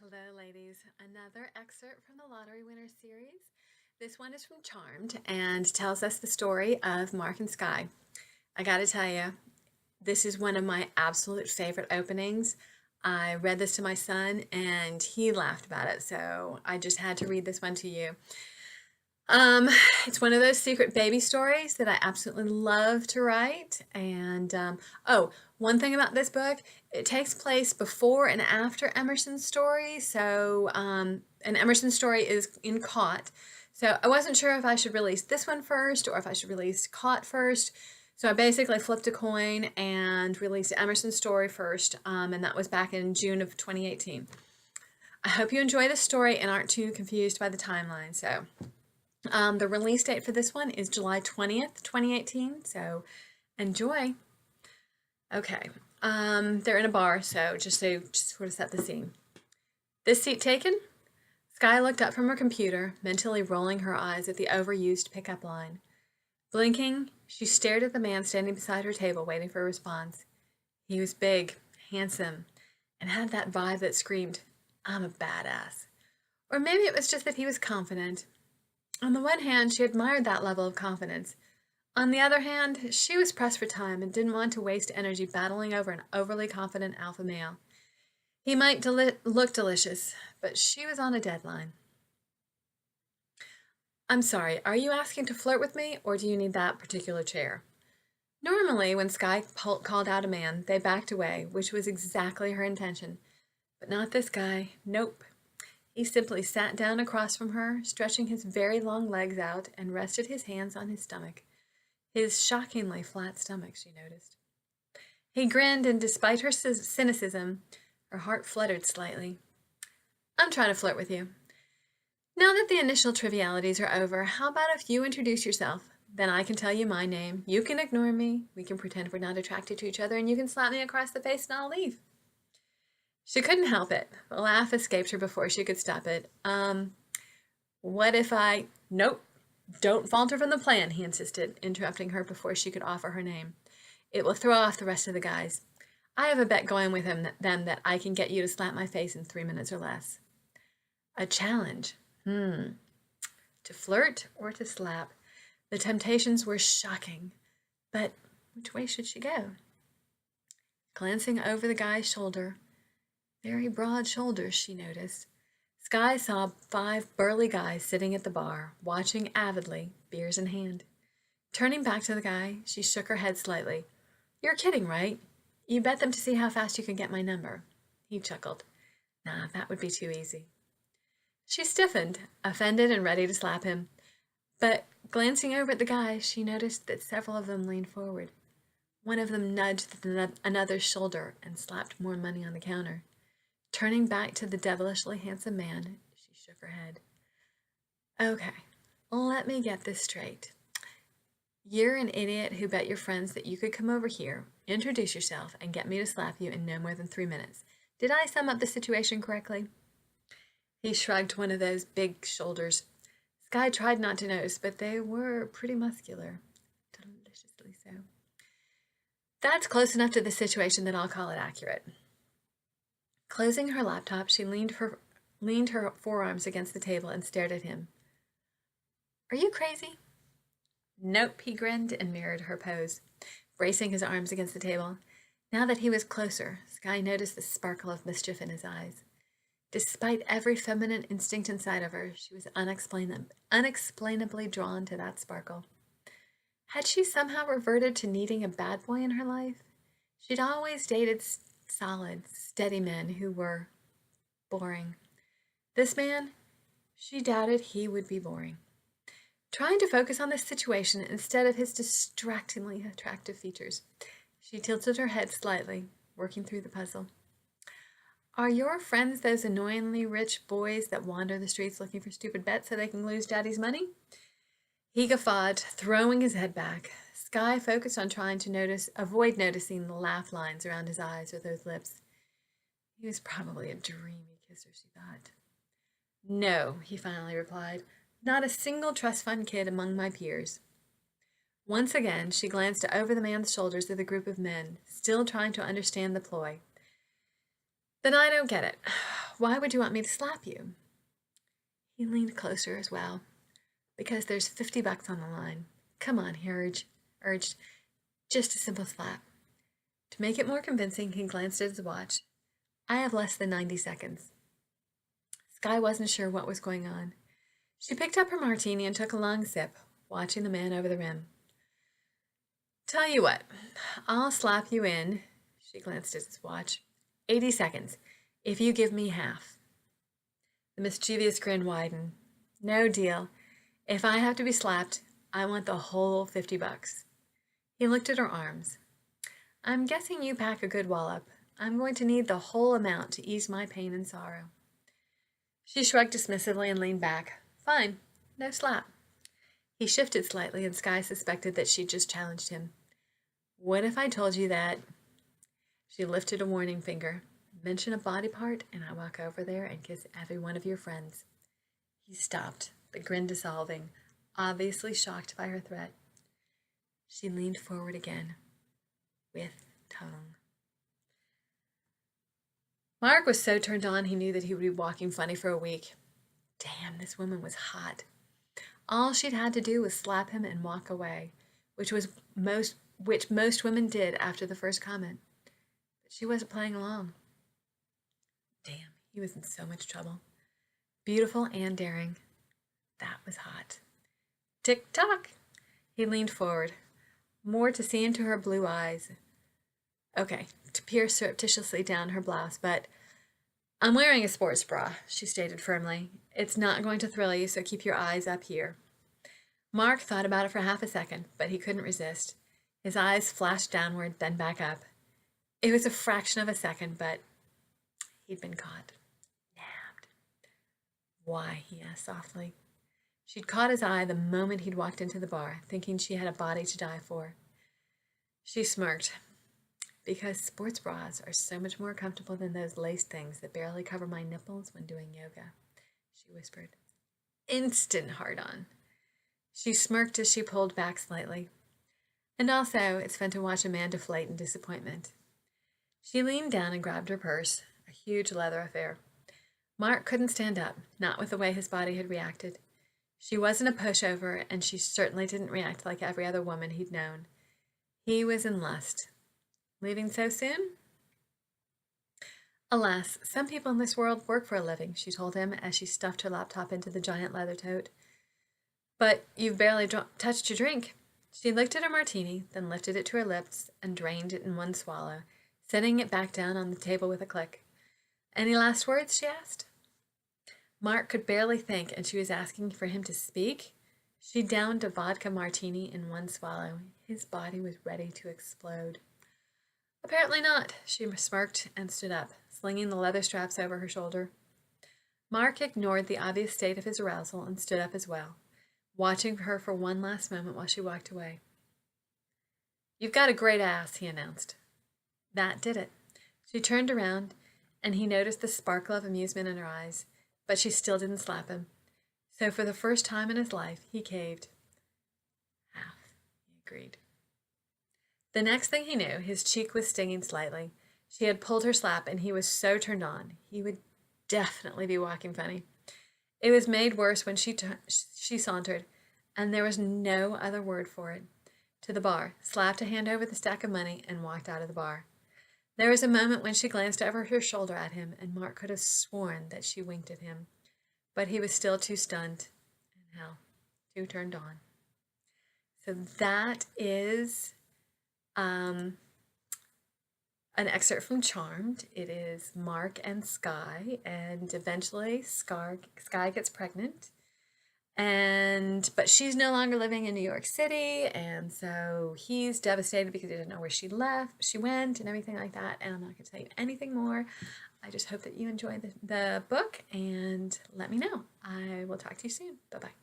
Hello, ladies. Another excerpt from the Lottery Winner series. This one is from Charmed and tells us the story of Mark and Skye. I gotta tell you, this is one of my absolute favorite openings. I read this to my son and he laughed about it, so I just had to read this one to you. Um, it's one of those secret baby stories that I absolutely love to write. And oh, one thing about this book, it takes place before and after Emerson's story. So, and Emerson's story is in Caught. So I wasn't sure if I should release this one first or if I should release Caught first. So I basically flipped a coin and released Emerson's story first, and that was back in June of 2018. I hope you enjoy the story and aren't too confused by the timeline. So. The release date for this one is July 20th, 2018, so enjoy. Okay, they're in a bar, so just sort of set the scene. This seat taken? Skye looked up from her computer, mentally rolling her eyes at the overused pickup line. Blinking, she stared at the man standing beside her table, waiting for a response. He was big, handsome, and had that vibe that screamed, "I'm a badass." Or maybe it was just that he was confident. On the one hand, she admired that level of confidence. On the other hand, she was pressed for time and didn't want to waste energy battling over an overly confident alpha male. He might look delicious, but she was on a deadline. "I'm sorry, are you asking to flirt with me, or do you need that particular chair?" Normally, when Skye called out a man, they backed away, which was exactly her intention. But not this guy. Nope. He simply sat down across from her, stretching his very long legs out, and rested his hands on his stomach. His shockingly flat stomach, she noticed. He grinned, and despite her cynicism, her heart fluttered slightly. "I'm trying to flirt with you. Now that the initial trivialities are over, how about if you introduce yourself? Then I can tell you my name. You can ignore me. We can pretend we're not attracted to each other, and you can slap me across the face and I'll leave." She couldn't help it. The laugh escaped her before she could stop it. What if I... Nope. Don't falter from the plan, he insisted, interrupting her before she could offer her name. "It will throw off the rest of the guys. I have a bet going with them that I can get you to slap my face in 3 minutes or less." A challenge. To flirt or to slap? The temptations were shocking. But which way should she go? Glancing over the guy's shoulder, very broad shoulders, she noticed, Skye saw 5 burly guys sitting at the bar, watching avidly, beers in hand. Turning back to the guy, she shook her head slightly. "You're kidding, right? You bet them to see how fast you can get my number." He chuckled. "Nah, that would be too easy." She stiffened, offended and ready to slap him. But glancing over at the guys, she noticed that several of them leaned forward. One of them nudged another's shoulder and slapped more money on the counter. Turning back to the devilishly handsome man, she shook her head. "Okay, let me get this straight. You're an idiot who bet your friends that you could come over here, introduce yourself, and get me to slap you in no more than 3 minutes. Did I sum up the situation correctly?" He shrugged one of those big shoulders. Skye tried not to notice, but they were pretty muscular. Deliciously so. "That's close enough to the situation that I'll call it accurate." Closing her laptop, she leaned her forearms against the table and stared at him. "Are you crazy?" "Nope," he grinned and mirrored her pose, bracing his arms against the table. Now that he was closer, Skye noticed the sparkle of mischief in his eyes. Despite every feminine instinct inside of her, she was unexplainably drawn to that sparkle. Had she somehow reverted to needing a bad boy in her life? She'd always dated solid, steady men who were boring. This man, she doubted he would be boring. Trying to focus on this situation instead of his distractingly attractive features, she tilted her head slightly, working through the puzzle. "Are your friends those annoyingly rich boys that wander the streets looking for stupid bets so they can lose Daddy's money?" He guffawed, throwing his head back. Skye focused on trying to avoid noticing the laugh lines around his eyes or those lips. He was probably a dreamy kisser, she thought. "No," he finally replied. "Not a single trust fund kid among my peers." Once again, she glanced over the man's shoulders at the group of men, still trying to understand the ploy. "Then I don't get it. Why would you want me to slap you? He leaned closer as well. Because there's $50 on the line. Come on, he urged. Just a simple slap. To make it more convincing, he glanced at his watch. I have less than 90 seconds. Skye wasn't sure what was going on. She picked up her martini and took a long sip, watching the man over the rim. Tell you what, I'll slap you in, she glanced at his watch, 80 seconds, if you give me half. The mischievous grin widened. No deal. If I have to be slapped, I want the whole $50. He looked at her arms. I'm guessing you pack a good wallop. I'm going to need the whole amount to ease my pain and sorrow. She shrugged dismissively and leaned back. Fine, no slap. He shifted slightly, and Skye suspected that she'd just challenged him. What if I told you that? She lifted a warning finger. Mention a body part, and I walk over there and kiss every one of your friends. He stopped, the grin dissolving, obviously shocked by her threat. She leaned forward again, with tongue. Mark was so turned on he knew that he would be walking funny for a week. Damn, this woman was hot. All she'd had to do was slap him and walk away, which most women did after the first comment. But she wasn't playing along. Damn, he was in so much trouble. Beautiful and daring. That was hot. Tick-tock! He leaned forward, more to see into her blue eyes. Okay, to peer surreptitiously down her blouse, but I'm wearing a sports bra, she stated firmly. It's not going to thrill you, so keep your eyes up here. Mark thought about it for half a second, but he couldn't resist. His eyes flashed downward, then back up. It was a fraction of a second, but he'd been caught. Nabbed. Why? He asked softly. She'd caught his eye the moment he'd walked into the bar, thinking she had a body to die for. She smirked. Because sports bras are so much more comfortable than those lace things that barely cover my nipples when doing yoga, she whispered. Instant hard-on. She smirked as she pulled back slightly. And also, it's fun to watch a man deflate in disappointment. She leaned down and grabbed her purse, a huge leather affair. Mark couldn't stand up, not with the way his body had reacted. She wasn't a pushover, and she certainly didn't react like every other woman he'd known. He was in lust. Leaving so soon? Alas, some people in this world work for a living, she told him as she stuffed her laptop into the giant leather tote. But you've barely touched your drink. She looked at her martini, then lifted it to her lips and drained it in one swallow, setting it back down on the table with a click. Any last words? She asked. Mark could barely think, and she was asking for him to speak. She downed a vodka martini in one swallow. His body was ready to explode. Apparently not, she smirked and stood up, slinging the leather straps over her shoulder. Mark ignored the obvious state of his arousal and stood up as well, watching her for one last moment while she walked away. You've got a great ass, he announced. That did it. She turned around, and he noticed the sparkle of amusement in her eyes, but she still didn't slap him. So for the first time in his life, he caved. Half, he agreed. The next thing he knew, his cheek was stinging slightly. She had pulled her slap, and he was so turned on. He would definitely be walking funny. It was made worse when she sauntered, and there was no other word for it, to the bar, slapped a hand over the stack of money, and walked out of the bar. There was a moment when she glanced over her shoulder at him, and Mark could have sworn that she winked at him. But he was still too stunned, and hell, too turned on. So that is an excerpt from Charmed. It is Mark and Skye, and eventually Skye gets pregnant, but she's no longer living in New York City, and so he's devastated because he didn't know where she went, and everything like that. And I'm not going to tell you anything more. I just hope that you enjoy the book, and let me know. I will talk to you soon. Bye bye.